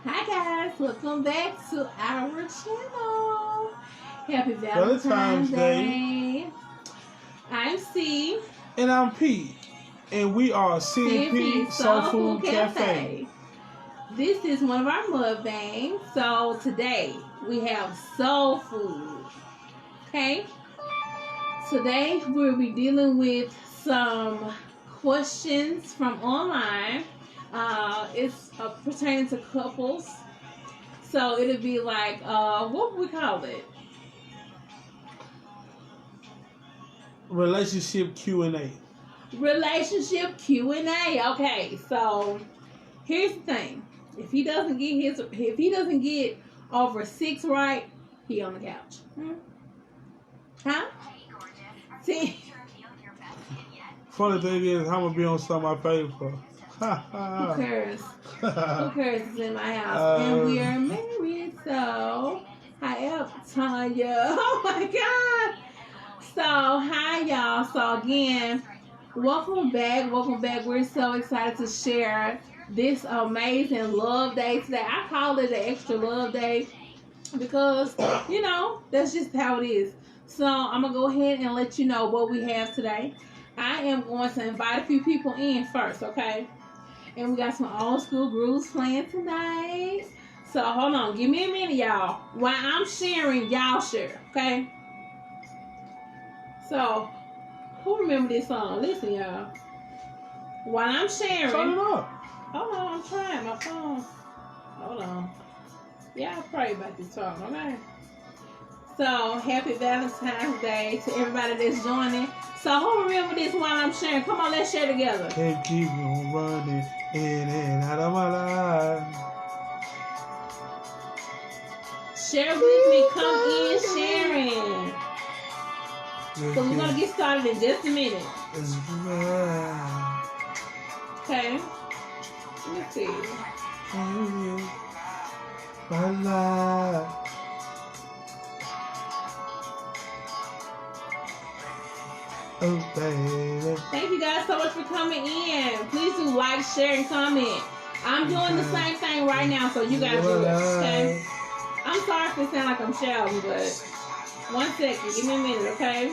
Hi guys, welcome back to our channel. Happy Valentine's Day. I'm C. And I'm P. And we are CP Soul Food Cafe. This is one of our mukbangs. So today we have soul food. Okay? Today we'll be dealing with some questions from online. It's pertaining to couples. So it'll be like, what would we call it? Relationship Q&A. Relationship Q&A. Okay, so here's the thing. If he doesn't get over 6 right, he on the couch. Huh? See? Funny thing is, I'm gonna be on something I paid for. Who cares? Who cares? It's in my house, and we are married. So, hi, Tanya. Oh my God. So, hi y'all. So again, welcome back. Welcome back. We're so excited to share this amazing love day today. I call it an extra love day because, that's just how it is. So I'm going to go ahead and let you know what we have today. I am going to invite a few people in first, okay? And we got some old school grooves playing tonight. So hold on. Give me a minute, y'all. While I'm sharing, y'all share, okay? So, who remember this song? Listen, y'all. While I'm sharing. Turn it up. Hold on, I'm trying my phone. Hold on. Y'all pray about this song, okay? So, happy Valentine's Day to everybody that's joining. So, who remember this while I'm sharing? Come on, let's share together. Can't keep on running in and out of my life. Share with me. Come in sharing. So, we're going to get started in just a minute. Okay. Let's see. My life. Oh, baby. Thank you guys so much for coming in. Please do like, share, and comment. I'm doing the same thing right now, so you guys do it, okay? I'm sorry if it sounds like I'm shouting, but 1 second. Give me a minute, okay?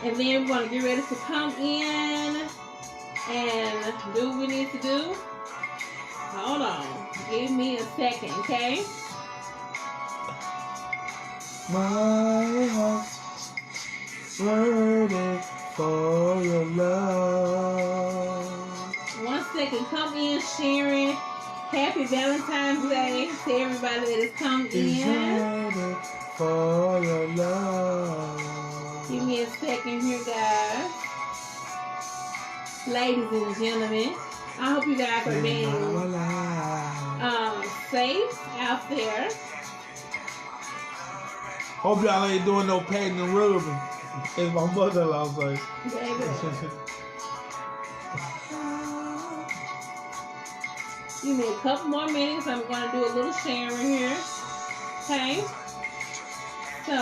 And then we're going to get ready to come in and do what we need to do. Hold on. Give me a second, okay? My heart's burning for your love. 1 second. Come in, sharing. Happy Valentine's Day to everybody that has come in. For your love. Give me a second here, guys. Ladies and gentlemen, I hope you guys are being safe out there. Hope y'all ain't doing no painting and rubbing. As my mother-in-law say. Give me a couple more minutes. I'm going to do a little sharing here. Okay? So,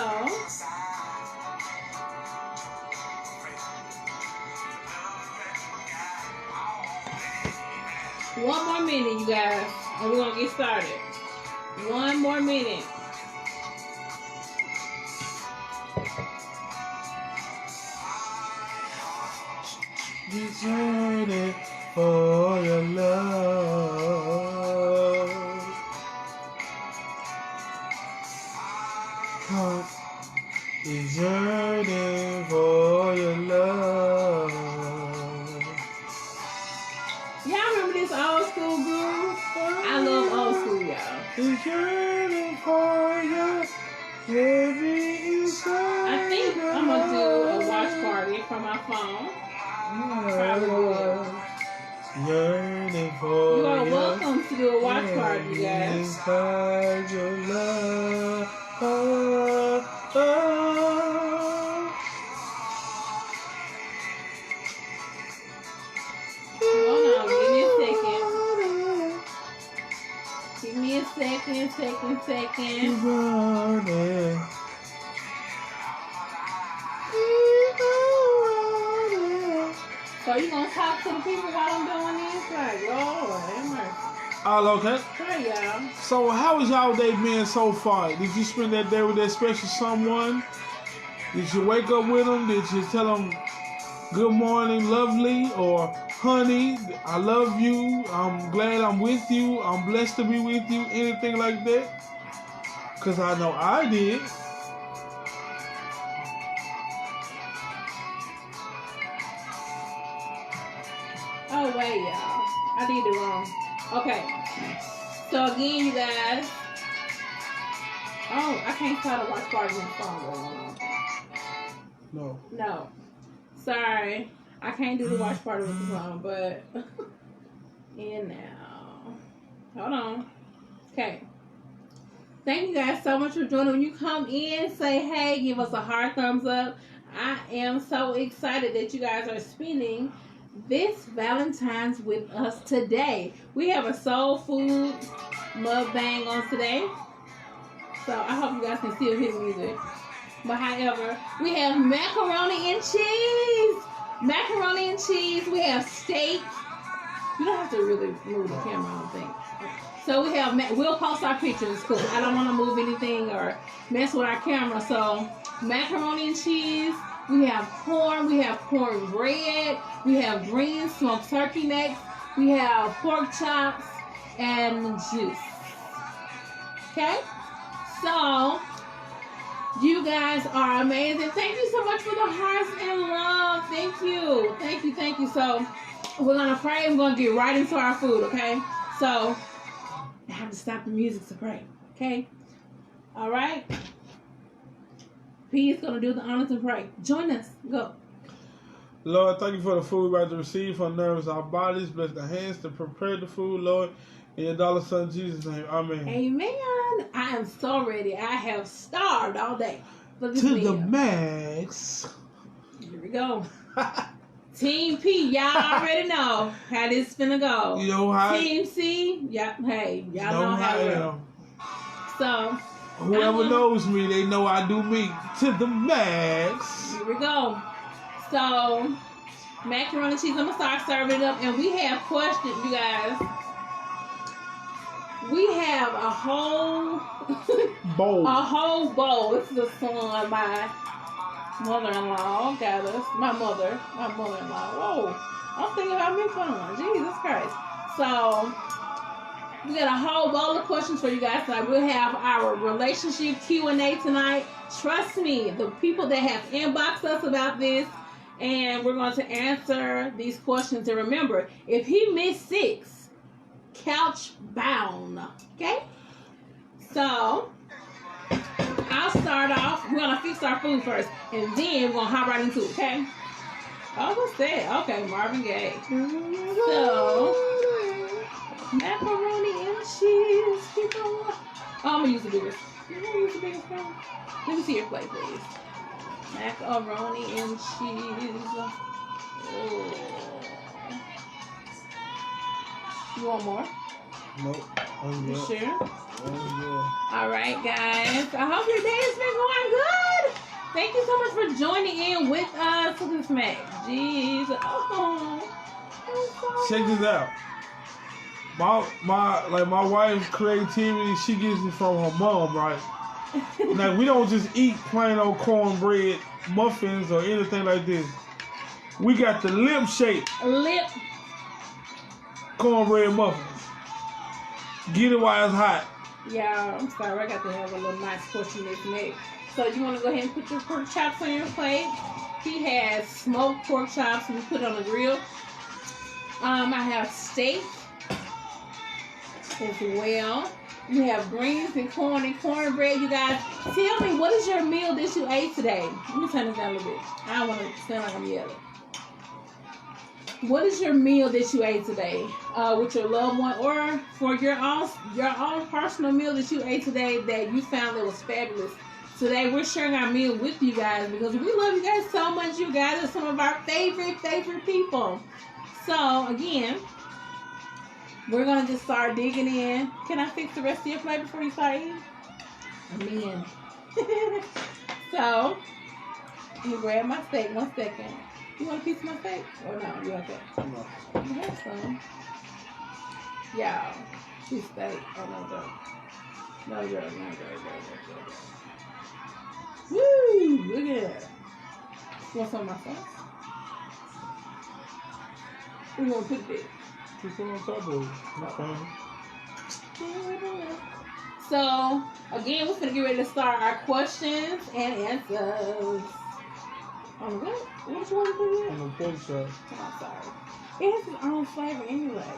one more minute, you guys, and we're going to get started. 1 more minute. Yearning for your love. Heart is yearning for your love. Y'all remember this old school groove? I love old school, y'all. It's yearning for your every inside. I think I'm going to do a watch party from my phone. Yearning for you are welcome to do a watch party, you guys. Inside your love. Hold on, give me a second. Give me a second. Running. So you gonna talk to the people while I'm doing this? Like, Lord, have mercy. All okay? Hi, y'all. So, how was y'all day been so far? Did you spend that day with that special someone? Did you wake up with them? Did you tell them good morning, lovely, or honey, I love you, I'm glad I'm with you, I'm blessed to be with you, anything like that? Because I know I did. Oh, wait, y'all. I did it wrong. Okay. So, again, you guys. Oh, I can't start a watch party with the phone going on. No. No. Sorry. I can't do the watch party with the phone, but... And now. Hold on. Okay. Thank you guys so much for joining. When you come in, say hey, give us a heart thumbs up. I am so excited that you guys are spending this Valentine's with us today. We have a soul food mukbang on today. So I hope you guys can still hear the music. But however, we have macaroni and cheese. Macaroni and cheese. We have steak. You don't have to really move the camera, I don't think. So we have, we'll post our pictures because I don't want to move anything or mess with our camera. So macaroni and cheese. We have corn. We have cornbread. We have green smoked turkey necks. We have pork chops and juice. Okay? So, you guys are amazing. Thank you so much for the hearts and love. Thank you. Thank you. Thank you. So, we're going to pray. We're going to get right into our food, okay? So, I have to stop the music to pray, okay? All right? P is going to do the honors and pray. Join us. Go. Lord, thank you for the food we're about to receive from nourish our bodies. Bless the hands to prepare the food, Lord. In your dollar son Jesus' name. Amen. Amen. I am so ready. I have starved all day for this To meal. the max. Here we go. Team P, y'all already know how this finna go. You know how? Team C, yeah, hey, y'all know how it go. So, whoever knows me, they know I do me to the max. Here we go. So, macaroni and cheese, I'm gonna start serving it up, and we have questions, you guys. We have a whole bowl. A whole bowl. This is the son, my mother-in-law got us. My mother-in-law. Whoa. I'm thinking about me fun. Jesus Christ. So, we got a whole bowl of questions for you guys tonight. We'll have our relationship Q&A tonight. Trust me, the people that have inboxed us about this, and we're going to answer these questions. And remember, if he missed 6, couch bound. Okay? So, I'll start off. We're going to fix our food first, and then we're going to hop right into it, okay? Oh, what's that? Okay, Marvin Gaye. So, macaroni and cheese. Keep going. Oh, I'm going to use the biggest. I'm going to use the biggest one. Let me see your plate, please. Macaroni and cheese. Oh. You want more? Nope. You sure? Yeah. All right, guys. I hope your day has been going good. Thank you so much for joining in with us. Look at this Mac. Jeez. Oh. Check this out. My wife's creativity, she gets it from her mom, right? Like, we don't just eat plain old cornbread muffins or anything like this. We got the lip shape. Cornbread muffins. Get it while it's hot. Yeah, I'm sorry. I got to have a little nice portion of this Mac. So you want to go ahead and put your pork chops on your plate. He has smoked pork chops we put on the grill. I have steak as well. We have greens and corn and cornbread. You guys, tell me, what is your meal that you ate today? Let me turn this down a little bit. I don't want to sound like I'm yelling. What is your meal that you ate today with your loved one, or for your own personal meal that you ate today that you found that was fabulous? Today we're sharing our meal with you guys because we love you guys so much. You guys are some of our favorite people. So again, we're gonna just start digging in. Can I fix the rest of your plate before you start eating? Amen. So let me grab my steak. 1 second. You want a piece of my steak? Or no? You okay? No. You have some. Y'all, she stayed. Oh, no joke. No joke, no joke, no joke. Woo! Look at that. Want some of my sauce? We gonna put it. Put some on top of it. That's fine. So, again, we're gonna get ready to start our questions and answers. On what? Which one for you? On the pork chop. Oh, sorry. It has its own flavor anyway.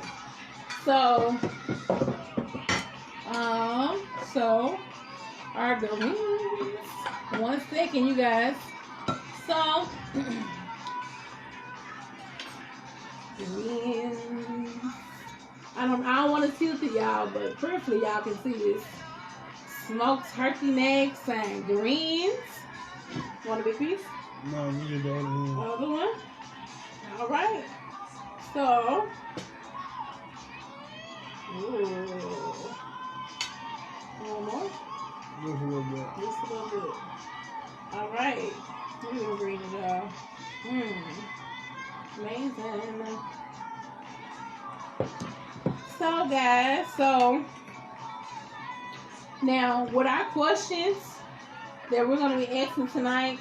So, our greens. 1 second, you guys. So, greens. I don't want to tilt it, y'all, but preferably y'all can see this. Smoked turkey necks and greens. Want a big piece? No, you get the other one. Other one. All right. So, one more. Just a little bit. Just a little bit. All right. We're gonna green it, y'all. Amazing. So, guys, now what our questions that we're gonna be asking tonight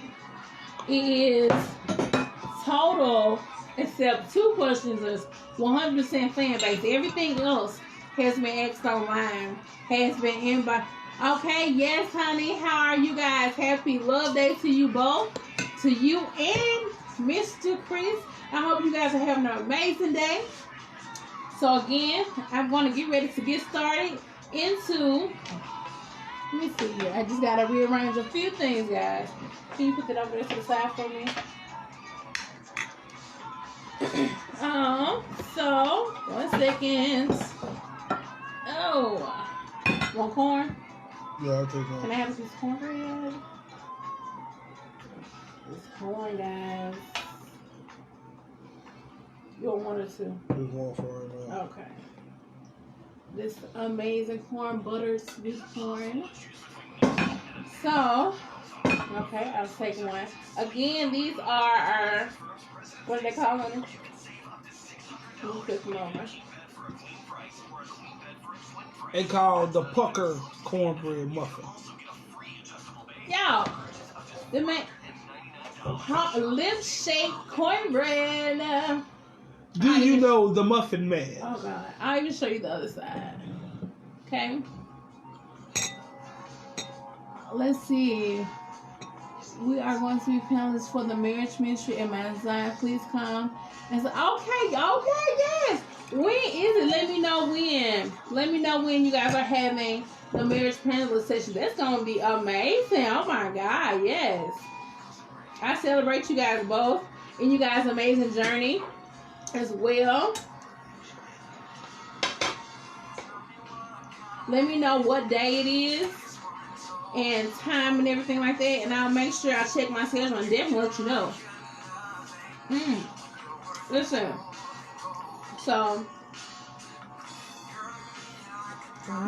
is total, except 2 questions is 100% fan based. Everything else has been asked online, has been inbox. Okay, yes, honey. How are you guys? Happy Love Day to you both, to you and Mr. Chris. I hope you guys are having an amazing day. So again, I'm going to get ready to get started into. Let me see here. I just got to rearrange a few things, guys. Can you put that over there to the side for me? So, 1 second. Oh. Want corn? Yeah, I'll take one. Can I have a piece of cornbread? It's corn, guys. You want 1 or 2? Just one for right now. Okay. This amazing corn, buttered sweet corn. So, okay, I'll take 1. Again, these are our, what do they call them? Let me put them over. They call the pucker cornbread muffin. Y'all, they make lip-shaped cornbread. Do you know the Muffin Man? Oh, God. I'll even show you the other side. Okay. Let's see. We are going to be panelists for the marriage ministry in Mount Zion. Please come. And so, okay, yes. When is it? Let me know when. Let me know when you guys are having the marriage panelist session. That's going to be amazing. Oh, my God, yes. I celebrate you guys both in you guys' amazing journey as well. Let me know what day it is and time and everything like that, and I'll make sure I check my schedule and definitely let you know. Listen, so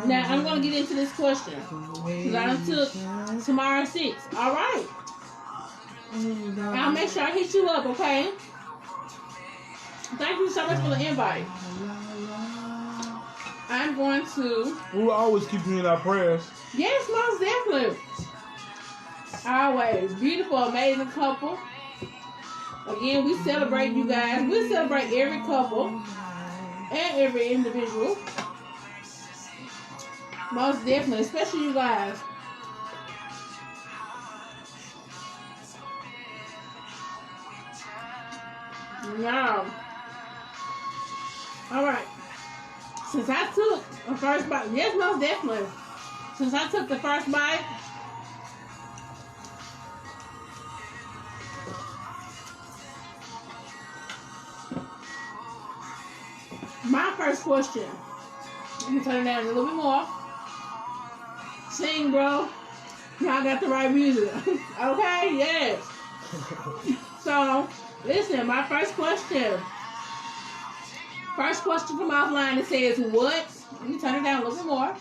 now I'm gonna get into this question because I done took tomorrow 6. All right, I'll make sure I hit you up. Okay. Thank you so much for the invite. I'm going to. We will always keep you in our prayers. Yes, most definitely. Always. Beautiful, amazing couple. Again, we celebrate you guys. We celebrate every couple and every individual. Most definitely, especially you guys. Now. All right. Since I took the first bite, yes, most definitely. Since I took the first bite, my first question, let me turn it down a little bit more. Sing, bro. Y'all got the right music. Okay, yes. So, listen, my first question. First question from offline, it says, what, let me turn it down a little bit more.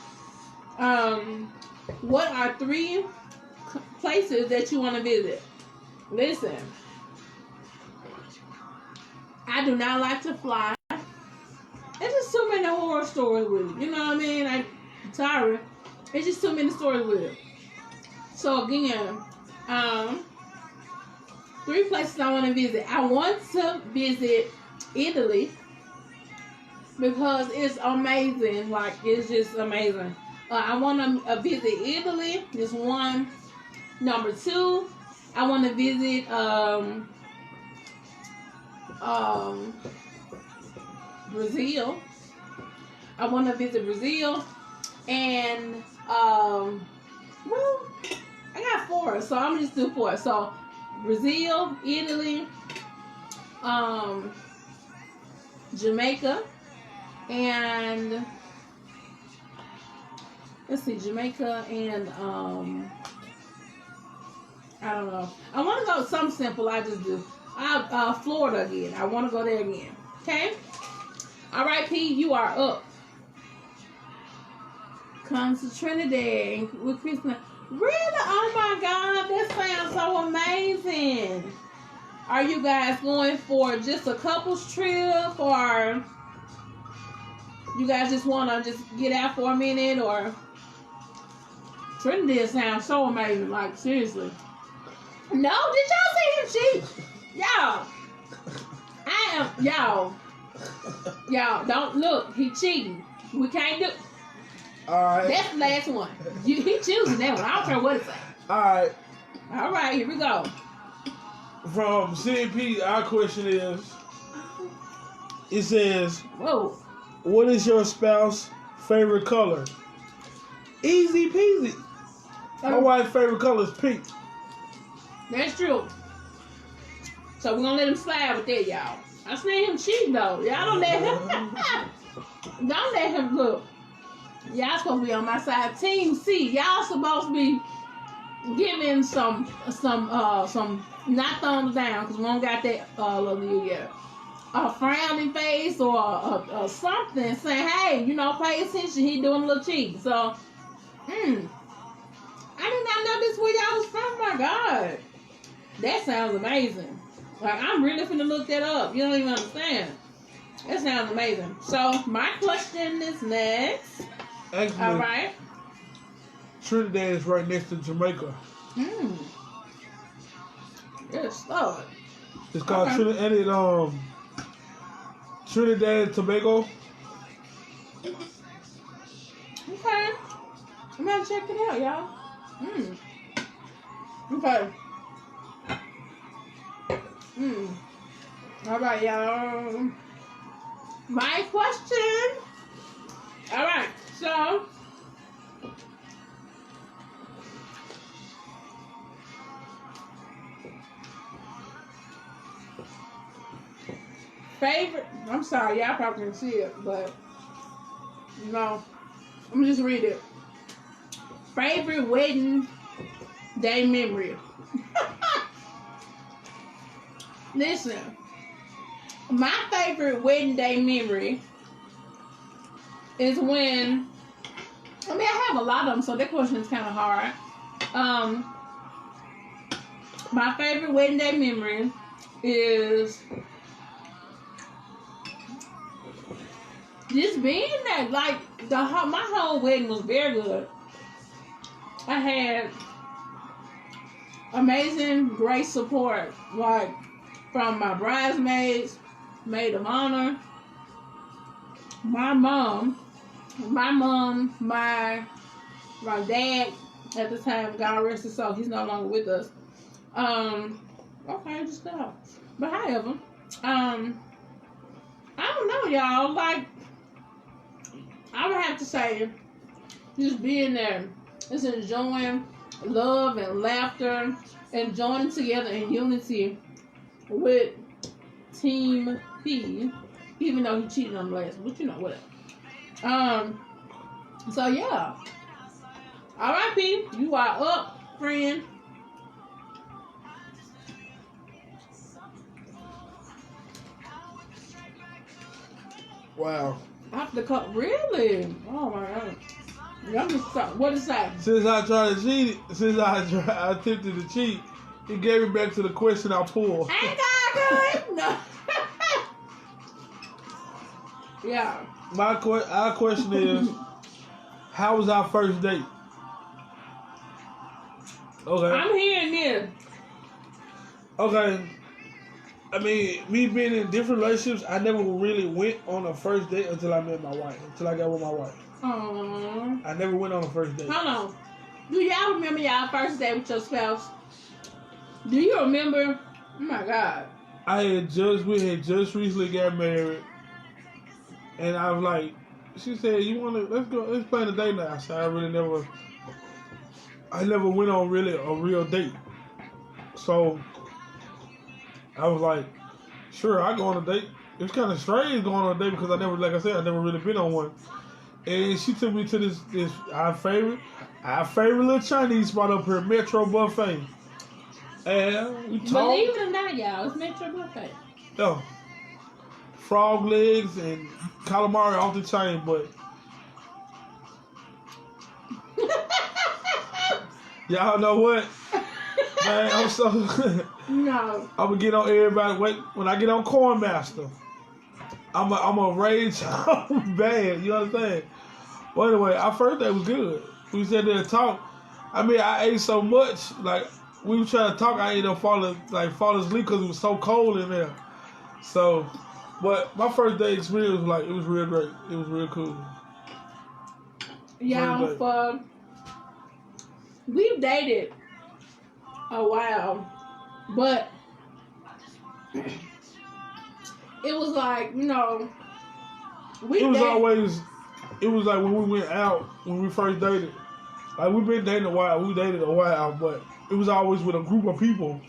What are 3 places that you want to visit? Listen, I do not like to fly. There's just too many horror stories with it. You know what I mean? Like Tyra, it's just too many stories with it. So again, 3 places I want to visit. I want to visit Italy because it's amazing. Like, it's just amazing. I want to visit Italy. Is one. Number 2, I want to visit Brazil. I want to visit Brazil, and well, I got 4, so I'm just do 4. So Brazil, Italy, Jamaica, and let's see, Jamaica and I don't know. I want to go something simple. I just do. Florida again. I want to go there again. Okay. All right, P. You are up. Comes to Trinidad with Christmas. Really? Oh my God, that sounds so amazing. Are you guys going for just a couple's trip, or you guys just want to just get out for a minute? Or Trinidad sounds so amazing. Like, seriously. No, did y'all see him cheat? Y'all, y'all don't look. He cheating. We can't do. All right. That's the last one. He choosing that one. I don't care what it say. All right. All right, here we go. From CP, our question is, it says, whoa, what is your spouse's favorite color? Easy peasy. My wife's favorite color is pink. That's true. So we're gonna let him slide with that, y'all. I seen him cheating though. Y'all don't let him. Don't let him look. Y'all supposed to be on my side. Team C. Y'all supposed to be giving some not thumbs down because we don't got that love you yet. A frowning face or something saying, hey, you know, pay attention. He doing a little cheating. So, I did not know this where y'all was from. My God. That sounds amazing. Like, I'm really finna look that up. You don't even understand. That sounds amazing. So, my question is next. Actually, all right. Trinidad is right next to Jamaica. Yes, Lord. It's called Trinidad and Tobago. Okay. I'm gonna check it out, y'all. Okay. All right, y'all. My question. All right, so favorite. I'm sorry, y'all probably can see it, but no. Let me just read it. Favorite wedding day memory. Listen, my favorite wedding day memory is when, I mean, I have a lot of them, so that question is kind of hard. My favorite wedding day memory is just being there. Like, my whole wedding was very good. I had amazing, great support, like, from my bridesmaids, maid of honor, my mom, my dad at the time, God rest his soul, he's no longer with us. Okay, just go. But however, I don't know, y'all. Like, I would have to say, just being there, just enjoying love and laughter, and joining together in unity with Team P, even though he cheated on the last one, but you know, whatever. So yeah. All right, P, you are up, friend. Wow. Off the cup, really? Oh my God. I'm just what is that? Since I tried to cheat, I attempted to cheat, it gave me back to the question I pulled. Ain't that good? No. Yeah. Our question is, how was our first date? Okay. I'm hearing this. Okay. I mean, me being in different relationships, I never really went on a first date until I met my wife. Until I got with my wife. Aww. I never went on a first date. Hold on. Do y'all remember y'all first date with your spouse? Do you remember? Oh my God. We had just recently got married, and I was like, she said, "You want to? Let's plan a date night." I said, I never went on really a real date, so I was like, sure, I go on a date. It was kind of strange going on a date because I never really been on one. And she took me to this our favorite little Chinese spot up here, Metro Buffet. And we talked. Believe it or not, y'all, it's Metro Buffet. Yeah. Frog legs and calamari off the chain, but y'all know what? Man, I'm so No. I'm gonna get on everybody. Wait, when I get on Corn Master, I'm a rage bad. You understand? Well, anyway, our first day was good. We sat there and talked. I mean, I ate so much, like we were trying to talk. I ended up falling asleep because it was so cold in there. So, but my first day experience was like, it was real great. It was real cool. Y'all, we've dated a while, but it was like, you know, it was like when we went out, when we first dated. Like, we've been dating a while. We dated a while, but it was always with a group of people.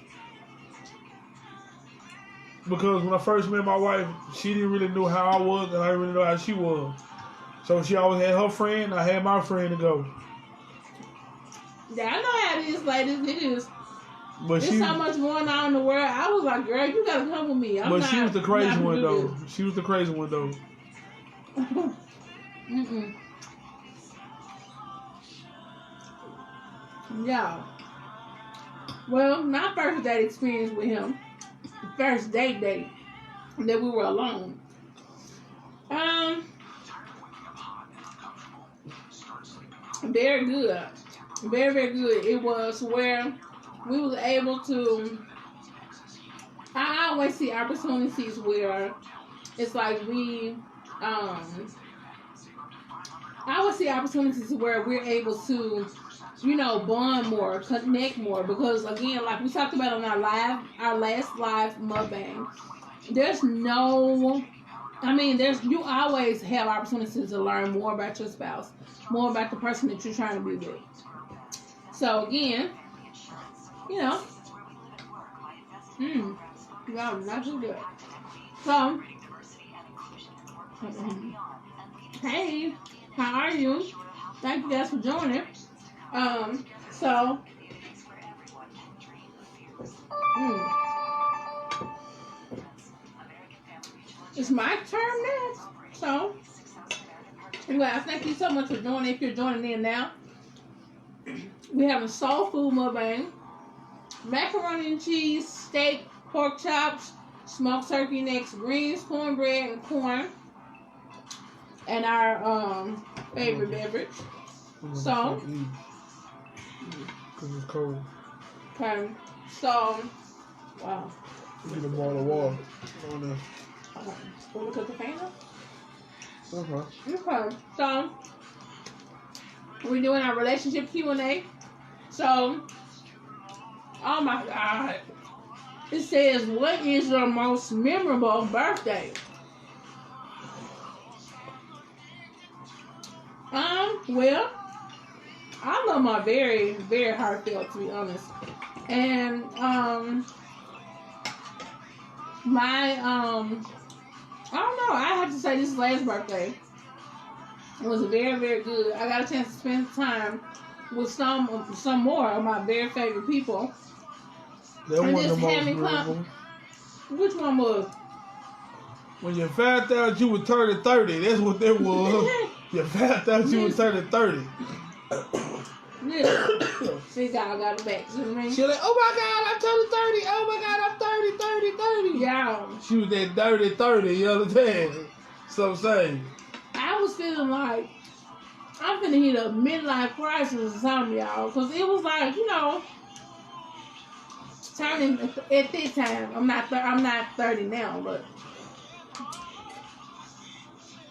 Because when I first met my wife, she didn't really know how I was, and I didn't really know how she was. So she always had her friend, I had my friend to go. Yeah, I know how it is, ladies. It is. But there's so much going on in the world. I was like, girl, you gotta come with me. She was the crazy one, though. She was the crazy one, though. Mm-mm. Yeah. Well, my first date experience with him, first date that we were alone. Very good. Very, very good. It was where we was able to, I always see opportunities where it's like I always see opportunities where we're able to, you know, bond more, connect more, because again, like we talked about on our last live mukbang, you always have opportunities to learn more about your spouse, more about the person that you're trying to be with. So again, you know, no, not too good. So, hey, how are you? Thank you guys for joining. It's my turn next. So, anyway, I thank you so much for joining. If you're joining in now, we have a soul food mukbang, macaroni and cheese, steak, pork chops, smoked turkey necks, greens, cornbread, and corn, and our favorite beverage. So, because it's cold. Okay. So, wow. You need a bottle of water on there. Okay. Want to put the fan up? Okay. Okay. So, we're doing our relationship Q&A. So, oh my God. It says, what is your most memorable birthday? Well, I love my very, very heartfelt, to be honest. And, my, I don't know, I have to say this last birthday was very, very good. I got a chance to spend time with some more of my very favorite people. That and wasn't the most memorable. Which one was? When you found out you were turning 30, that's what that was. You found out you were turning 30. Yeah. See, God got it back. See what I mean? She was like, oh my God, I'm turning 30. Oh my God, I'm 30. Yeah. She was that dirty 30, you understand? So I'm saying. I was feeling like I'm finna hit a midlife crisis or something, y'all. Because it was like, turning at this time. I'm not 30 now, but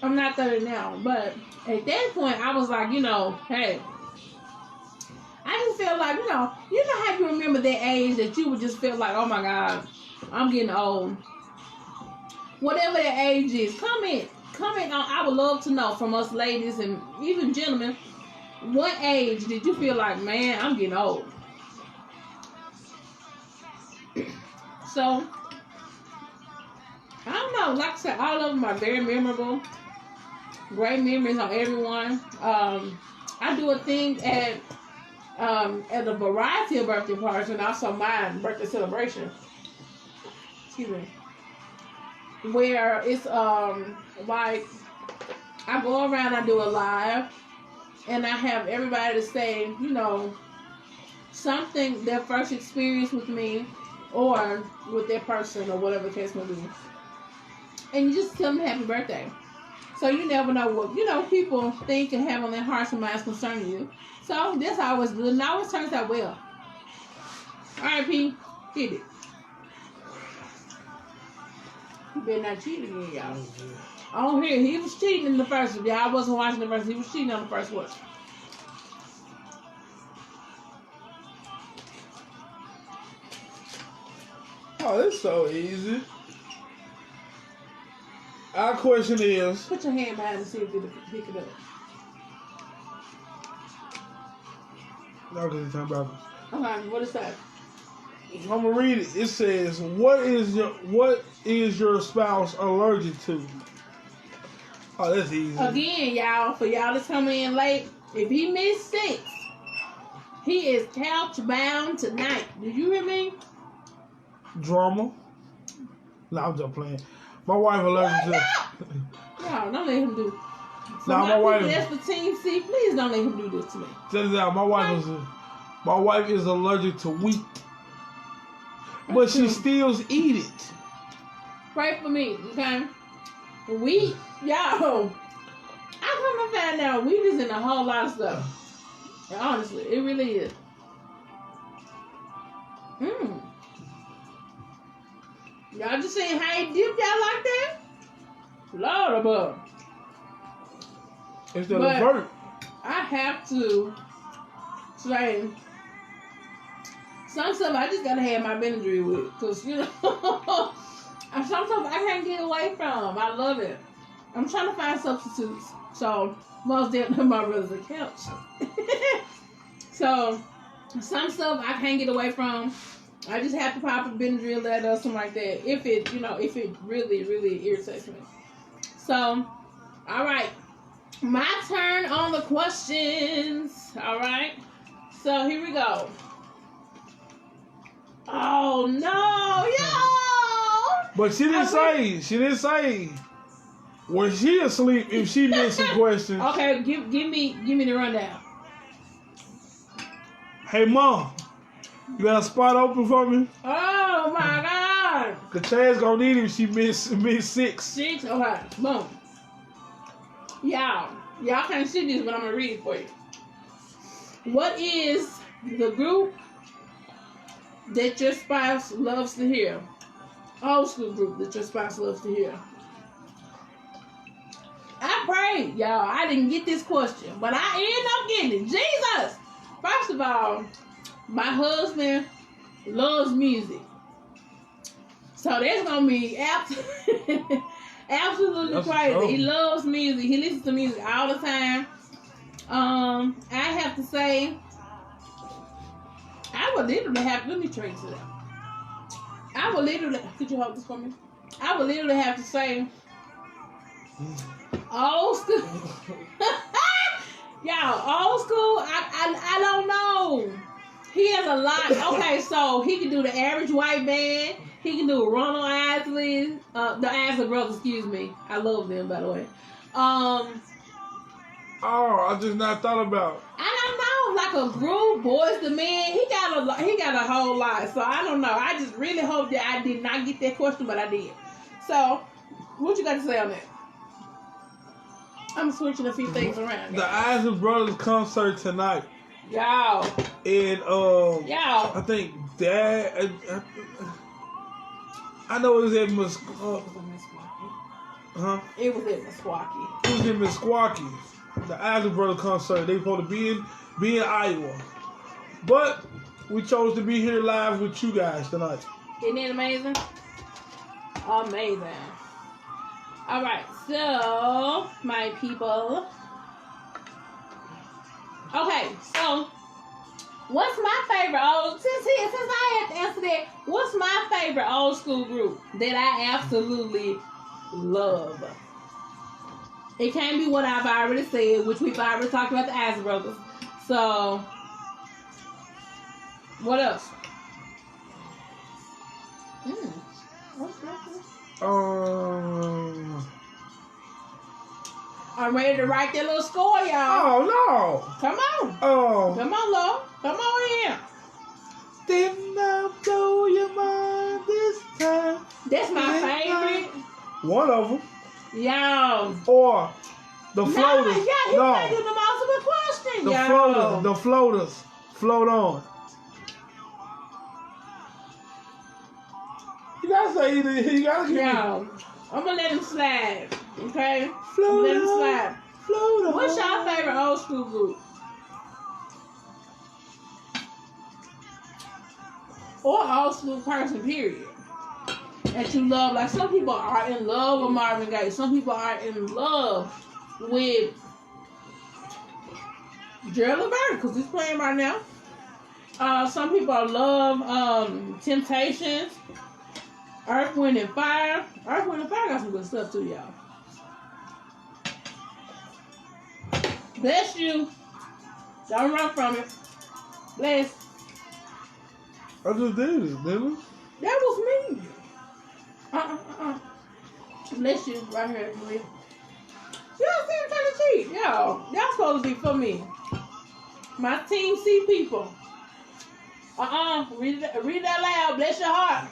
I'm not 30 now. But at that point, I was like, hey, I just felt like, you know how you remember that age that you would just feel like, oh my God, I'm getting old. Whatever that age is, comment on. I would love to know from us ladies and even gentlemen, what age did you feel like, man, I'm getting old? So, I don't know. Like I said, all of them are very memorable. Great memories on everyone. I do a thing at a variety of birthday parties and also my birthday celebration. Excuse me. Where it's like I go around, I do a live, and I have everybody to say, something, their first experience with me or with their person or whatever the case may be. And you just tell them happy birthday. So you never know what, people think and have on their hearts and minds concerning you. So that's always good and always turns out well. Alright, P, hit it. You better not cheat again, y'all. Oh, here, he was cheating in the first one. Yeah, I wasn't watching the first one. He was cheating on the first one. Oh, it's so easy. Our question is... Put your hand behind and see if you pick it up. No, because it's time about Okay, what is that? I'm gonna read it. It says, "What is your spouse allergic to?" Oh, that's easy. Again, y'all, for y'all that's coming in late, if he missed 6, he is couch bound tonight. Did you hear me? Drama. No, I'm just playing. My wife allergic to. No, don't let him do. Nah, my wife. That's for Team C. Please don't let him do this to me. Check this out. My wife is allergic to wheat. But she still eat it. Pray for me, okay? Wheat, y'all. I come to find out wheat is in a whole lot of stuff. Honestly, it really is. Y'all just saying how he dipped y'all like that? Lord above. It's the vert. I have to say, some stuff I just gotta have my Benadryl with, cause sometimes I can't get away from. I love it. I'm trying to find substitutes. So most definitely my brother's a couch. So some stuff I can't get away from. I just have to pop a Benadryl letter or something like that. If it really, really irritates me. So, all right. My turn on the questions. All right. So here we go. Oh no, yo! But she didn't say when she asleep if she missed some questions. Okay, give me the rundown. Hey mom, you got a spot open for me? Oh my God! The Chad's gonna need it if she miss 6. 6? Okay, boom. Y'all can't see this, but I'm gonna read it for you. What is the group that your spouse loves to hear? Old school group that your spouse loves to hear. I prayed, y'all. I didn't get this question, but I ended up getting it. Jesus! First of all, my husband loves music. So that's going to be absolutely crazy. He loves music. He listens to music all the time. I have to say, I would literally have, let me trade to that. I would literally, could you hold this for me? I would literally have to say, old school. Y'all, old school, I don't know. He has a lot. Okay, so he can do the average white man. He can do Ronald Isley. The Isley Brothers, excuse me. I love them, by the way. Oh, I just not thought about. I don't know, like a group, Boys to Men. He got a whole lot. So I don't know. I just really hope that I did not get that question, but I did. So, what you got to say on that? I'm switching a few things around. The Isaac Brothers concert tonight. Y'all. And Y'all. I think Dad. I know it was at huh? It was at Meskwaki. It was in Meskwaki. The Isaac Brothers concert. They supposed to be in Iowa, but we chose to be here live with you guys tonight. Isn't it amazing? Amazing. All right, so my people. Okay, so what's my favorite old? Since I had to answer that, what's my favorite old school group that I absolutely love? It can't be what I've already said, which we've already talked about the Isaac Brothers. So, what else? I'm ready to write that little score, y'all. Oh no! Come on. Oh. Come on, Lord. Come on in. Didn't I blow your mind this time? That's my favorite. One of them. Y'all. Or the floaters. He can't do the multiple question, y'all. The floaters. Float on. You gotta say either. You gotta give Y'all. I'm gonna let him slide. Okay? Float let him on. slide. Float on. What's your favorite old school group? Or old school person, period. That you love. Like some people are in love with Marvin Gaye. Some people are in love with Gerald Levert because he's playing right now. Some people love Temptations, Earth, Wind, and Fire. Earth, Wind, and Fire got some good stuff too, y'all. Bless you. Don't run from it. Bless. I just did it, didn't I? That was me. Bless you right here, Maria. Y'all see him trying to cheat. Y'all supposed to be for me. My Team C people. Read that loud. Bless your heart.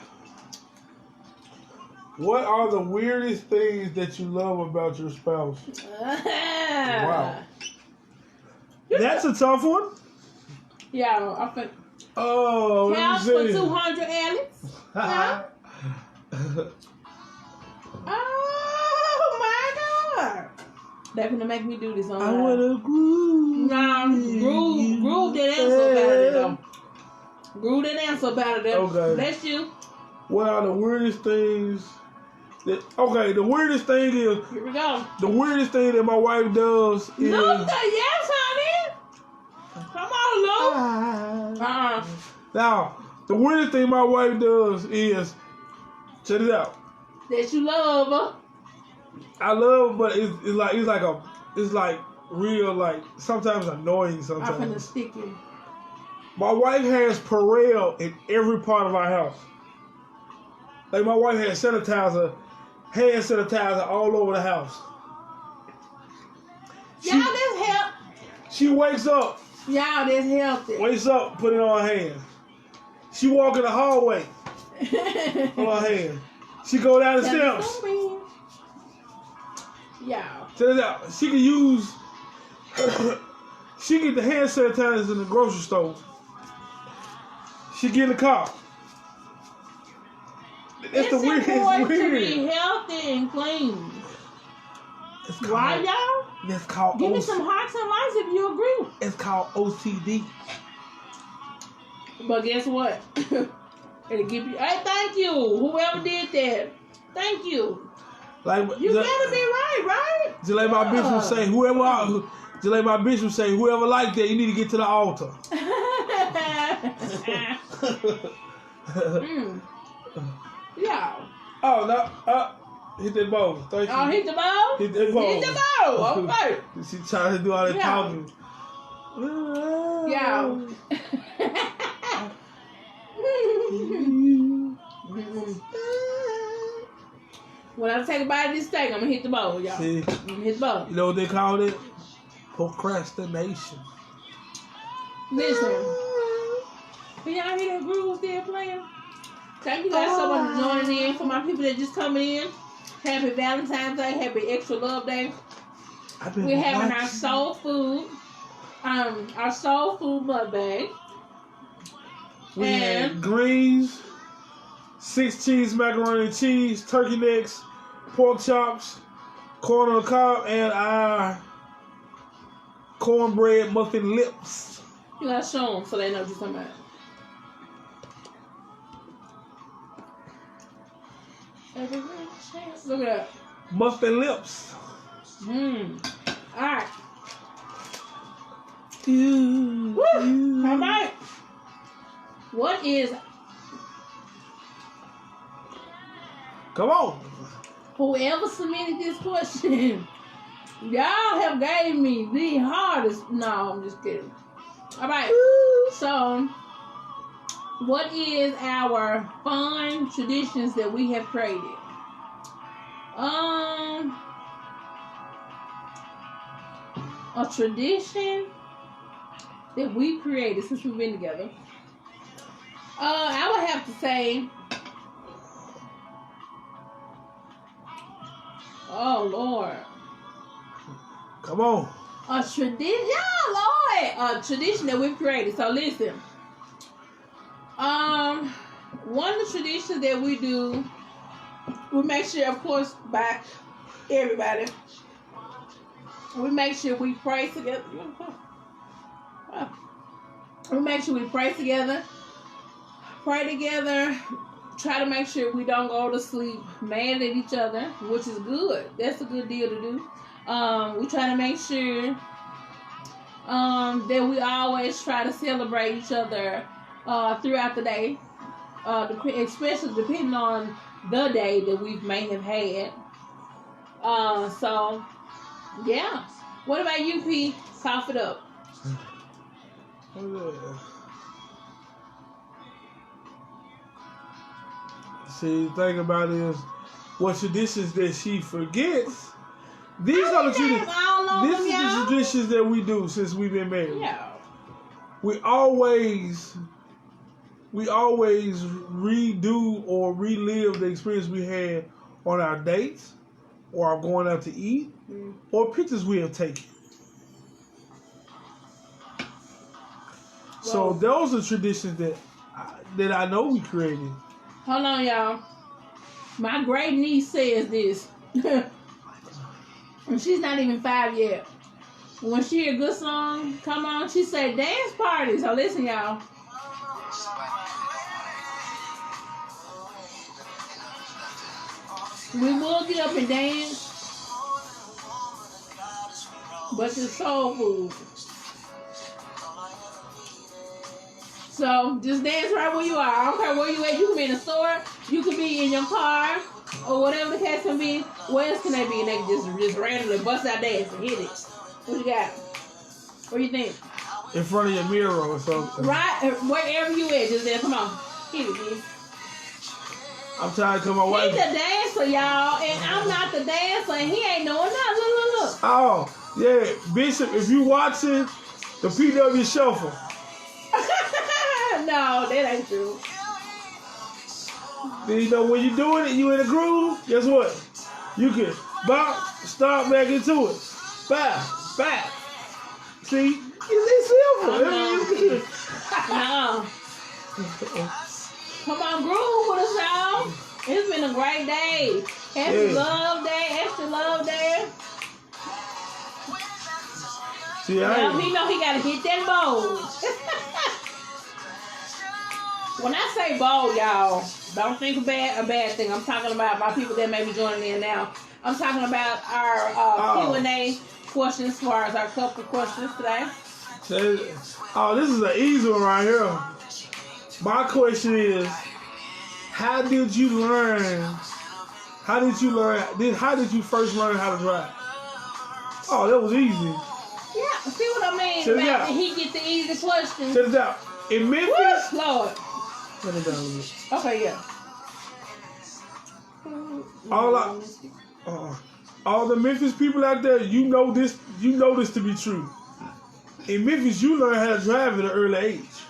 What are the weirdest things that you love about your spouse? Wow. That's a tough one. Yeah, I think. Oh, Cows for 200, Alex. Huh? Oh my God! They're gonna make me do this on. I wanna groove. Nah, groove that answer about it though. Groove that answer about it. Okay. That's you. What are the weirdest things? The weirdest thing is. Here we go. The weirdest thing that my wife does is. Look, yes, honey. Come on, Luke. Now, the weirdest thing my wife does is. Check it out. That you love her. I love her, but it's like real, like sometimes annoying sometimes. I'm gonna stick you. My wife has Perel in every part of our house. Like my wife has hand sanitizer all over the house. Y'all, that's help. She wakes up. Y'all, that's healthy. Wakes up, put it on her hand. She walk in the hallway. On her hand. She go down the steps. Yeah. Check it out. She can use. She get the hand sanitizers in the grocery store. She get in the car. It's important to be healthy and clean. Why, y'all? That's called. Give me some hearts and lights if you agree. It's called OCD. But guess what? It'll give you. Hey, thank you. Whoever did that, thank you. Like you gotta be right? Just like my bitch would say, whoever. Just like my bitch would say, whoever like that, you need to get to the altar. Yeah. Oh no! Hit that ball. Thank you. Oh, hit the ball. Hit that ball. Hit the ball. Okay. She trying to do all that talking. Yeah. When I take a bite of this steak, I'm gonna hit the ball, y'all. See, I'm gonna hit the ball. You know what they call it? Procrastination. Listen. Can y'all hear that groove still playing? Thank you guys so much for joining in. For my people that just coming in, happy Valentine's Day, happy Extra Love Day. We're having our soul food. Our soul food mukbang. We had greens, 6 cheese macaroni and cheese, turkey necks, pork chops, corn on the cob, and our cornbread muffin lips. You gotta show them so they know what you're talking about. Look at that. Muffin lips. Alright. Woo! Alright. What is... Come on. Whoever submitted this question, y'all have gave me the hardest... No, I'm just kidding. Alright. So, what is our fun traditions that we have created? A tradition that we created since we've been together. I would have to say, oh Lord, come on. A tradition, yeah, Lord, a tradition that we've created. So listen, one of the traditions that we do, we make sure, of course, by everybody, we make sure we pray together. We make sure we pray together. Pray together. Try to make sure we don't go to sleep mad at each other, which is good. That's a good deal to do. We try to make sure that we always try to celebrate each other throughout the day, especially depending on the day that we may have had. So, yeah. What about you, P? Cough it up. See, the thing about it is, what traditions that she forgets. These are the traditions that we do since we've been married. Yeah. We always redo or relive the experience we had on our dates, or going out to eat, or pictures we have taken. So those are traditions that I know we created. Hold on, y'all. My great niece says this. And she's not even 5 yet. When she hear a good song come on, she say dance party. So listen, y'all. We will get up and dance, but it's soul food. So just dance right where you are. I don't care where you at. You can be in the store. You can be in your car, or whatever the case can be. Where else can they be? And they can just randomly bust out dance and hit it. What you got? What do you think? In front of your mirror or something. Right, wherever you at, just there. Come on, hit it, dude. I'm trying to come my wife. He's the dancer, y'all, and I'm not the dancer, and he ain't doing nothing. Look. Oh, yeah, Bishop, if you watching the PW Shuffle. No, that ain't true. Then you know when you're doing it, you in a groove, guess what? You can bounce, start back into it. Back. See? It's simple. No. Come on, groove with us, y'all. It's been a great day. Happy Love Day, extra love day. See, he know he gotta hit that bowl. When I say bowl, y'all, don't think a bad thing. I'm talking about my people that may be joining in now. I'm talking about our Q&A questions as far as our couple questions today. Oh, this is an easy one right here. My question is, how did you first learn how to drive? Oh, that was easy. Yeah, see what I mean? Check it out. He get the easy questions. Check it out. In Memphis. Woo, Lord. Turn it down a little bit. Okay, yeah. All the Memphis people out there, you know this to be true. In Memphis, you learn how to drive at an early age.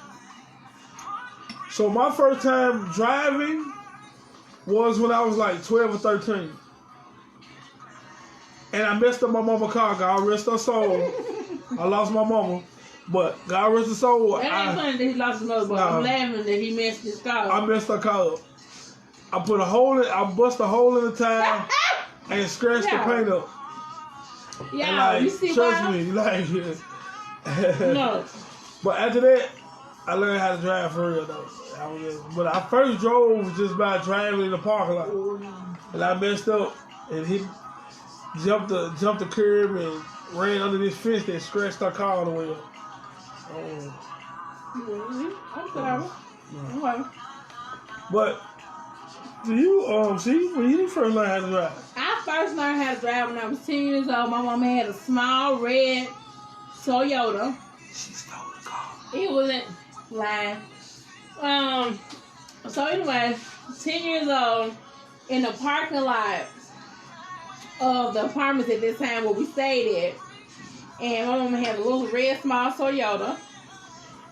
So my first time driving was when I was like 12 or 13. And I messed up my mama's car. God rest her soul. I lost my mama. But God rest her soul. That ain't funny that he lost his mother, but I'm laughing that he messed his car up. I messed her car up. I bust a hole in the tire and scratched the paint up. Yeah, like, you see trust why? me, like No. But after that, I learned how to drive for real though. But I first drove just by driving in the parking lot, and I messed up and he jumped the curb and ran under this fence that scratched our car all the way up. I'm sorry. Okay. But do you see when you first learned how to drive? I first learned how to drive when I was 10 years old. My mama had a small red Toyota. She stole the car. It wasn't lying. So anyway, 10 years old, in the parking lot of the apartments at this time where we stayed at, and my mama had a little red small Toyota.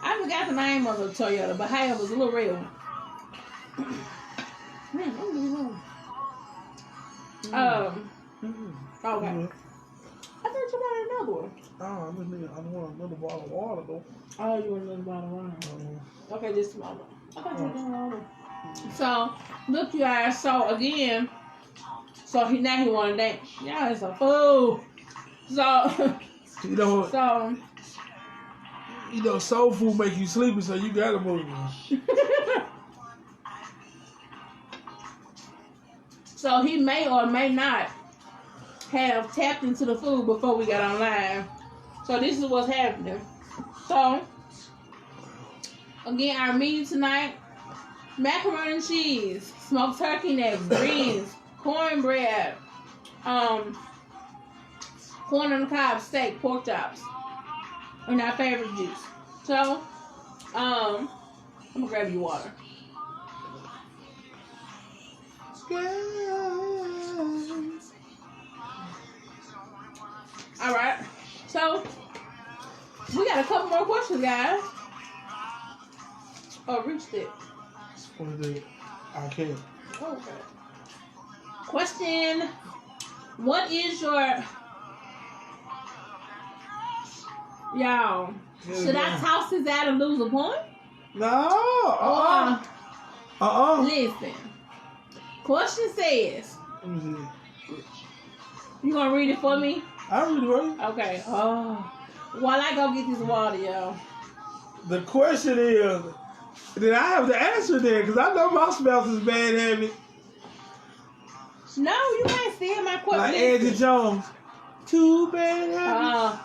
I forgot the name of the Toyota, but hey, it was a little red one. Okay. I thought you wanted another one. I want another bottle of water though. Oh, you want another bottle of water? Okay, just a moment. I thought you wanted water. So, look, you guys. So again, now he wanted that. Yeah, it's a fool. So, soul food make you sleepy, so you gotta move. So he may or may not have tapped into the food before we got online. So this is what's happening. So again, our menu tonight: macaroni and cheese, smoked turkey necks, greens, cornbread, corn on the cob, steak, pork chops, and our favorite juice. So I'm gonna grab you water. All right, so we got a couple more questions, guys. Oh, reached it. What is it? I can't. Okay. Question: what is your y'all? Should I toss this out and lose a point? No. Listen. Question says. Let me see. You gonna read it for me? I read it for you. Okay. While I go get this water, y'all. The question is, did I have to answer there? Because I know my spouse's bad habit. No, you can't steal my question. Like Angie Jones. Too bad habits.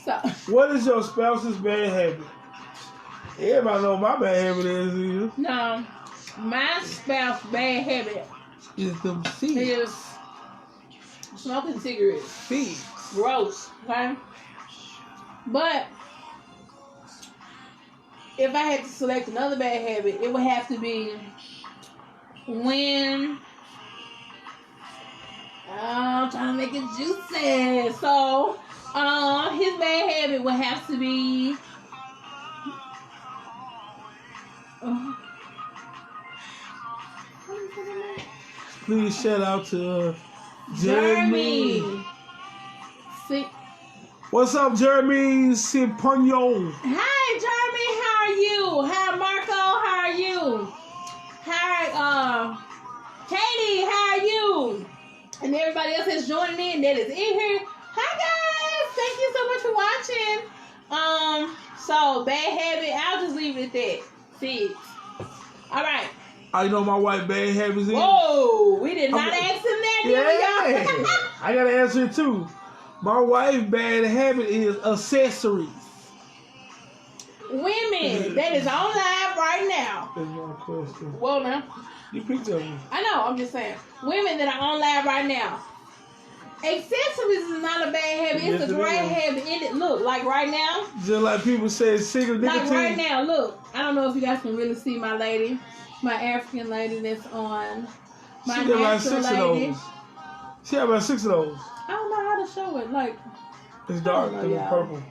So. What is your spouse's bad habit? Everybody know my bad habit is. No. My spouse's bad habit is them seeds. Is smoking cigarettes. Seeds. Gross. Okay? But if I had to select another bad habit, it would have to be when I'm trying to make it juicy. So his bad habit would have to be please shout out to Jeremy. What's up, Jeremy Simpagnon? Hi, Jeremy. How are you? Hi, Marco. How are you? Hi, Katie. How are you? And everybody else that's joining in that is in here. Hi, guys. Thank you so much for watching. So bad habit. I'll just leave it at that. 6. All right. I know my wife bad habits is. Whoa, we did not ask him that, did we? I gotta answer it too. My wife's bad habit is accessories. Women that is on live right now. That's my question. Well, now. You picked up me. I know, I'm just saying. Women that are on live right now. Accessories is not a bad habit. It's a great habit. Look, like right now. Just like people say, single nicotine. Like right now, look. I don't know if you guys can really see my lady. My African lady that's on. My she got about 6 lady. of those. She got about 6 of those. I don't know how to show it. Like, it's dark. It's purple.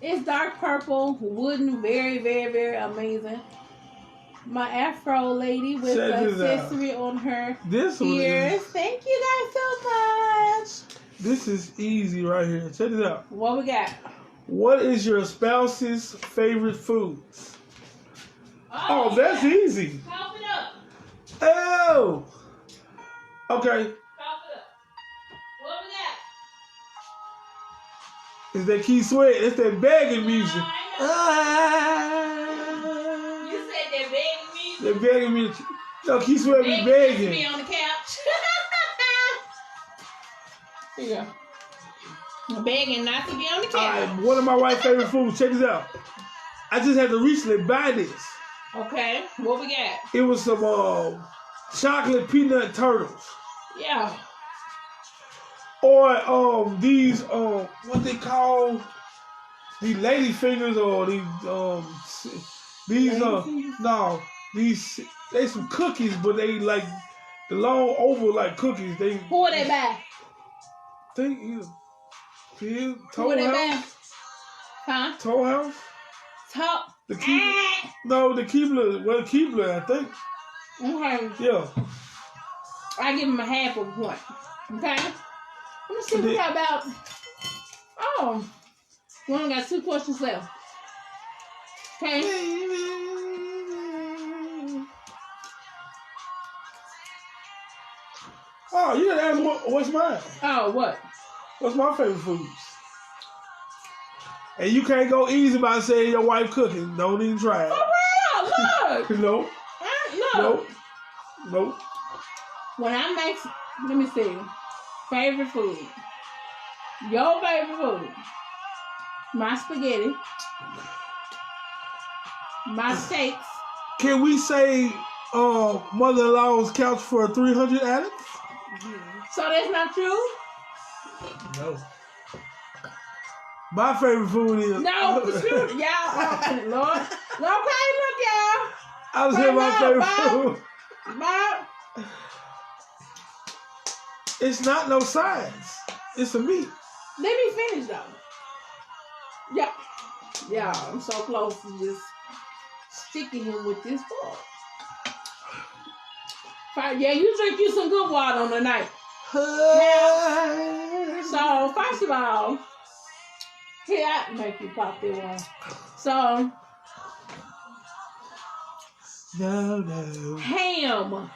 It's dark purple, wooden, very, very, very amazing. My Afro lady with the accessory on her ears. Thank you guys so much. This is easy right here. Check it out. What we got? What is your spouse's favorite foods? Oh, that's easy. Cough it up. Oh. Okay. Cough it up. What we got? Is that Key Sweat? It's that begging music. You said that begging music? That begging music. No, Key Sweat be Begging begging. me on the couch. Here you go. Begging not to be on the couch. Alright, one of my wife's favorite foods. Check this out. I just had to recently buy this. Okay, what we got? It was some chocolate peanut turtles. Yeah. Or these what they call these lady fingers or these no, these they some cookies, but they like the long oval like cookies. They Who are they by? Think Who Toll are they by? House? Huh? Toll House? Top. The Keebler? No, the Keebler. Well, Keebler, I think. Okay. Yeah. I give him a half of a point. Okay? Let me see what we got about. Oh. We only got 2 questions left. Okay? Oh, you didn't ask what's mine. Oh, what? What's my favorite foods? And you can't go easy by saying your wife cooking. Don't even try it. For real, look. Nope. Look. Nope. Nope. When I make, let me see, favorite food. Your favorite food. My spaghetti. My steaks. Can we say mother-in-law's couch for 300 Alex? So that's not true? No. My favorite food is... No, for sure. Y'all, Lord. Okay, look, y'all. I was saying my favorite food. Bob. It's not no science. It's a meat. Let me finish, though. Yeah. Yeah, I'm so close to just sticking him with this fork. Yeah, you drink you some good water on the night. So, first of all, here, I make you pop that one. So, no. ham.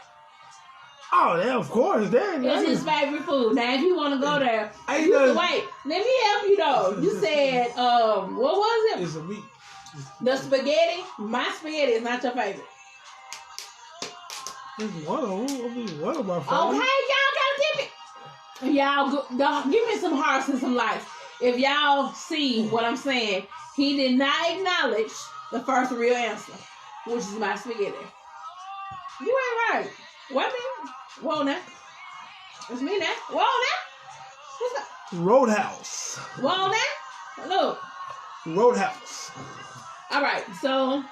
Oh, yeah, of course. It's his favorite food. Now, if you want to go there, wait, let me help you though. You said, what was it? It's a meat. The spaghetti. My spaghetti is not your favorite. It's one of them. I mean, one of my favorites. Okay, y'all gotta give me. Y'all give me some hearts and some likes. If y'all see what I'm saying, he did not acknowledge the first real answer, which is my spaghetti. You ain't right. What me? Whoa now. It's me now. Whoa now. What's up? Roadhouse. Whoa now. Look. Roadhouse. All right. So,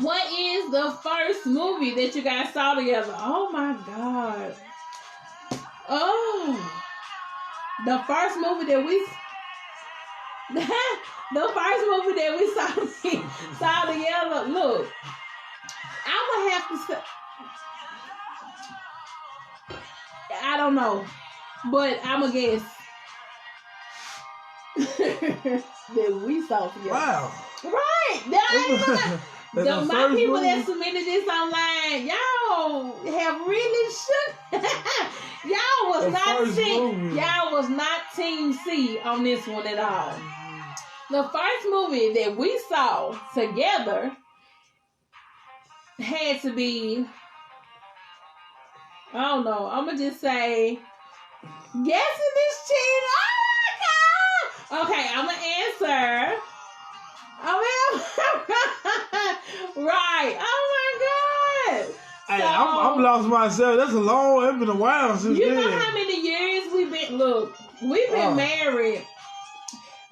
what is the first movie that you guys saw together? Oh my God. Oh. The first movie that we saw together. Look, I'm gonna have to say, I don't know, but I'm gonna guess that we saw together. Wow. Right. My people that submitted this online, y'all have really shook. Y'all was not team C on this one at all. The first movie that we saw together had to be, I don't know, I'm gonna just say, guessing this cheating. Oh my God! Okay, I'm gonna answer. Right. Oh my God. Hey, I'm lost myself. That's it's been a while since you then. know how many years we've been married.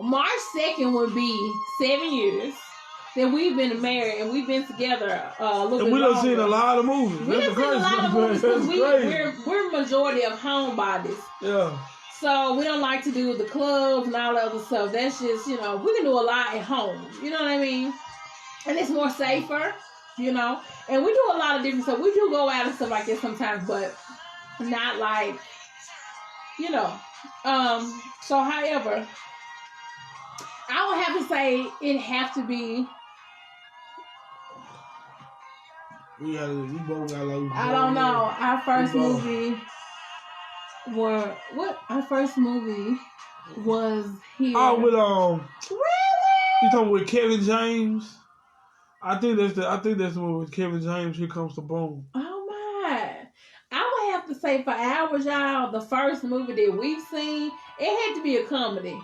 March 2nd would be 7 years that we've been married and we've been together a little bit and we done longer. seen a lot of movies. We done seen a lot of movies because we're majority of homebodies. Yeah. So we don't like to do the clubs and all that other stuff. That's just, we can do a lot at home. You know what I mean? And it's more safer, And we do a lot of different stuff. We do go out and stuff like this sometimes, but not like, So, however, I would have to say it have to be. We both got like. I don't know. Our first movie Our first movie was here. Oh, with Really? You talking with Kevin James? I think that's the one with Kevin James. Here Comes the Boom. Oh my! I would have to say for ours, y'all, the first movie that we've seen, it had to be a comedy.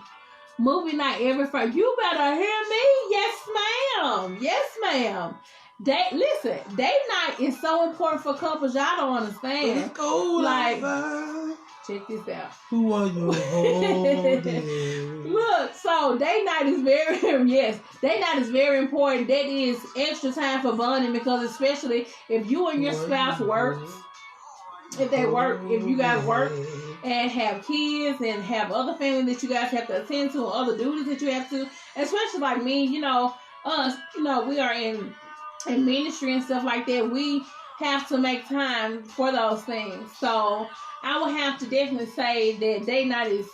Movie night every Friday. You better hear me? Yes, ma'am. Yes, ma'am. Date night is so important for couples. Y'all don't understand. Let's go like, outside. check this out. Who are you holding? Look, so date night is date night is very important. That is extra time for bonding because especially if you and your spouse works, if you guys work and have kids and have other family that you guys have to attend to and other duties that you have to, especially like me, us, we are in ministry and stuff like that. We have to make time for those things. So I would have to definitely say that date night is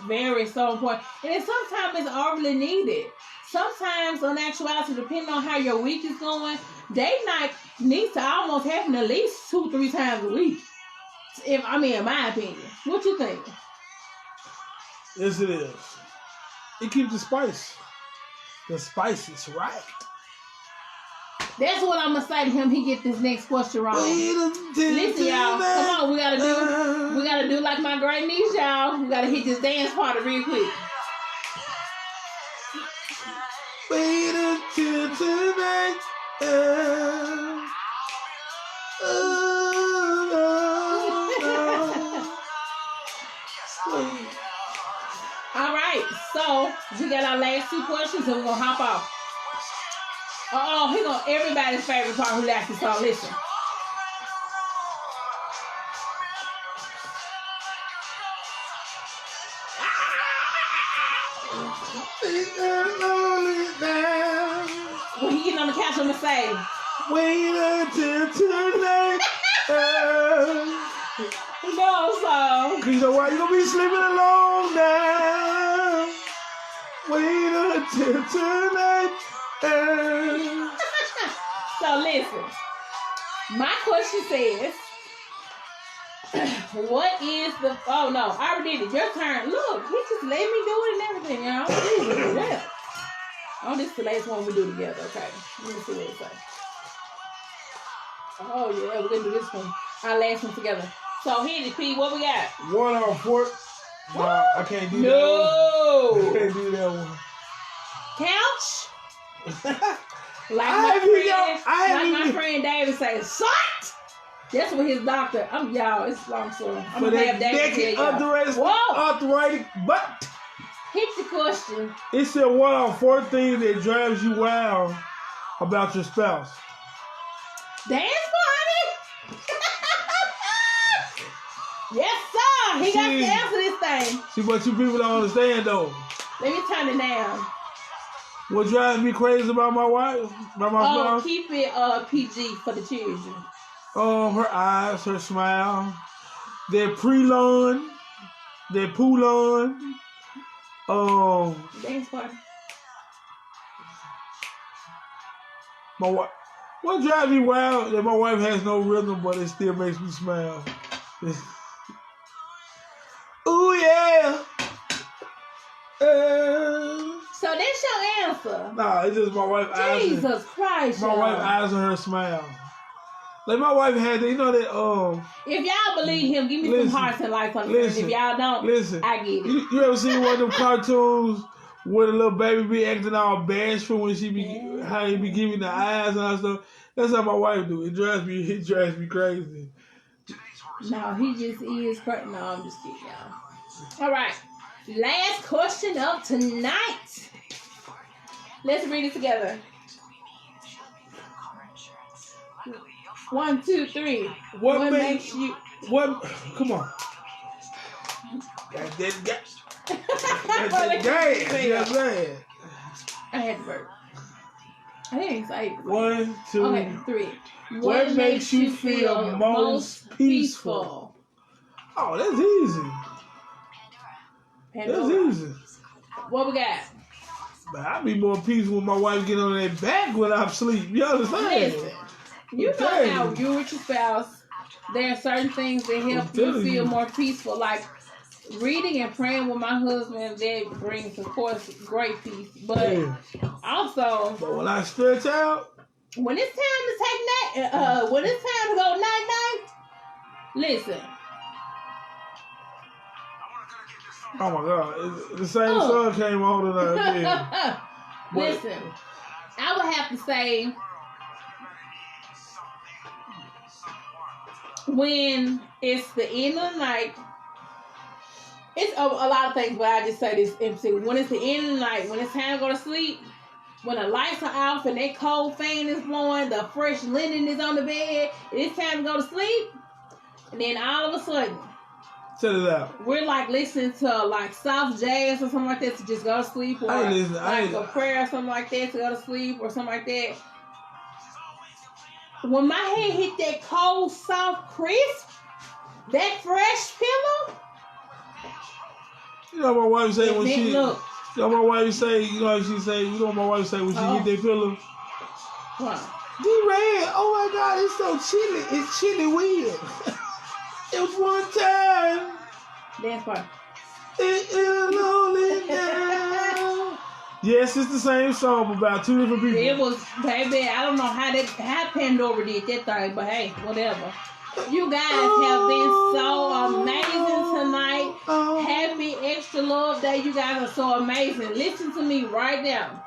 very so important. And sometimes it's overly needed. Sometimes, in actuality, depending on how your week is going, date night needs to almost happen at least 2-3 times a week. In my opinion. What you think? Yes, it is. It keeps the spice. The spice is right. That's what I'm gonna say to him. He get this next question wrong. Listen, y'all. Come on, we gotta do like my great niece, y'all. We gotta hit this dance part real quick. Wait until tonight. All right, so we got our last 2 questions, and we're gonna hop off. Everybody's favorite part who likes this song. Listen. When he getting on the couch, I'm gonna say, wait until tonight. So. You know why? You gonna be sleeping alone now. Wait until tonight. So listen. My question says, what is the? Oh no, I already did it. Your turn. Look, he just let me do it and everything, y'all. Jesus, oh, this is the last one we do together. Okay, let me see what it says. Oh yeah, we're gonna do this one. Our last one together. So hit it, P. What we got? 1 on 4. Nah, I can't do that one. I can't do that one. Couch. My friend David says, "Shut." That's what his doctor. Y'all. It's long story. I'm gonna have David tell y'all. Arthritic butt. Hit the question. It said 1 on 4 things that drives you wild about your spouse. Dance party. Yes, sir. He got to answer this thing. See what you people don't understand though. Let me turn it down. What drives me crazy about my wife? About my spouse? Keep it PG for the children. Her eyes, her smile, their pre-lawn, their poo-lawn. Dance party. My wife. What drives me wild that my wife has no rhythm, but it still makes me smile. Ooh yeah. So that's your answer. Nah, it's just my wife eyes. Jesus Christ. My wife eyes and her smile. Like my wife had that, If y'all believe him, give me some hearts and lights on the screen. If y'all don't, I get it. You ever seen one of them cartoons where the little baby be acting all bashful when how he be giving the eyes and all stuff? That's how my wife do. It drives me crazy. No, he just is crazy. No, I'm just kidding, y'all. All right. Last question of tonight. Let's read it together. 1, 2, 3. What makes you? What? Come on. Got that gas. You know what I'm saying? I had to burp. I didn't say it. 1, 2. Okay, 3. What makes you feel most peaceful? Oh, that's easy. That's easy. What we got? But I be more peaceful when my wife get on that back when I'm asleep. You understand? Listen, you know how you with your spouse, there are certain things that help you feel more peaceful. Like reading and praying with my husband, that brings, of course, great peace. But also, but when I stretch out, when it's time to take when it's time to go night, listen. Oh my God, the same sun came on tonight. Listen, I would have to say, when it's the end of the night, it's a lot of things, but I just say this in particular. When it's the end of the night, when it's time to go to sleep, when the lights are off and that cold fan is blowing, the fresh linen is on the bed, it's time to go to sleep, and then all of a sudden, set it out. we're like listening to like soft jazz or something like that to just go to sleep, or like a prayer or something like that to go to sleep, or something like that. When my head hit that cold, soft, crisp, that fresh pillow. You know what my wife say when she. You know my wife say. You know what she say. You know what my wife say when she hit that pillow. What? D-Red, oh my God, it's so chilly. It's chilly wind. It was one time. Dance part. It is lonely now. Yes, it's the same song about two different people. It was, baby, I don't know how Pandora did that thing, but hey, whatever. You guys have been so amazing tonight. Happy Extra Love Day. You guys are so amazing. Listen to me right now.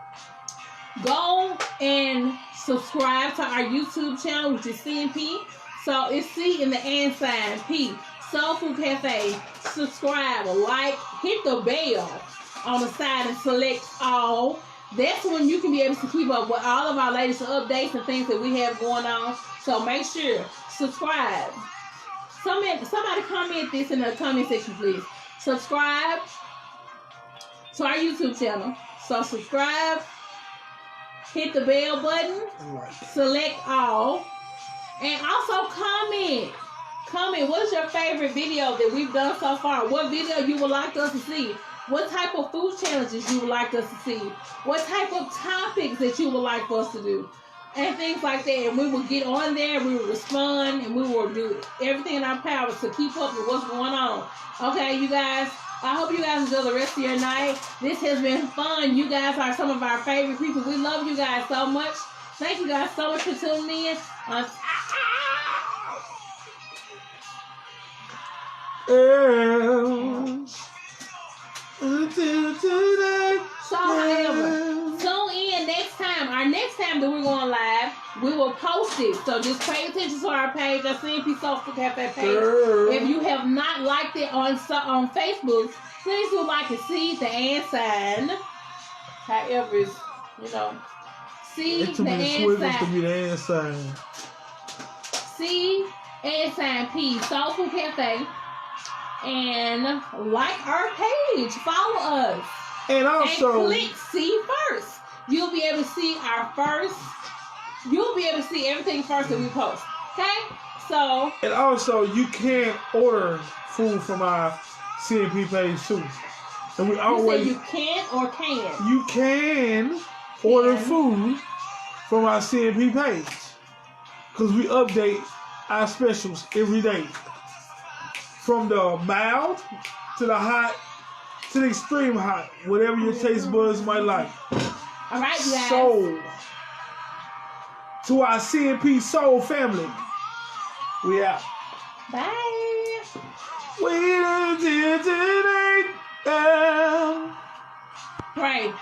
Go and subscribe to our YouTube channel, which is CNP. So it's C in the and sign, P. Soul Food Cafe. Subscribe, like, hit the bell on the side and select all. That's when you can be able to keep up with all of our latest updates and things that we have going on. So make sure, subscribe. Somebody comment this in the comment section, please. Subscribe to our YouTube channel. So subscribe, hit the bell button, select all, and also comment. Comment, what's your favorite video that we've done so far? What video you would like us to see? What type of food challenges you would like us to see? What type of topics that you would like for us to do? And things like that. And we will get on there, we will respond, and we will do everything in our power to keep up with what's going on. Okay, you guys, I hope you guys enjoy the rest of your night. This has been fun. You guys are some of our favorite people. We love you guys so much. Thank you guys so much for tuning in. So, however, tune in next time. Our next time that we're going live, we will post it. So just pay attention to our page, our CNP Soul Food Cafe page. If you have not liked it on Facebook, please do like and see the and sign. However, it's, see the and sign. See and sign P Soul Food Cafe. And like our page, follow us, and also click see first. You'll be able to see You'll be able to see everything first that we post. Okay, so and also you can order food from our CNP page too. And we always you can or can. You can order food from our CNP page because we update our specials every day. From the mild to the hot to the extreme hot, whatever your taste buds might like. All right, guys. So, to our CNP Soul family, we out. Bye. Wait until tonight. Pray.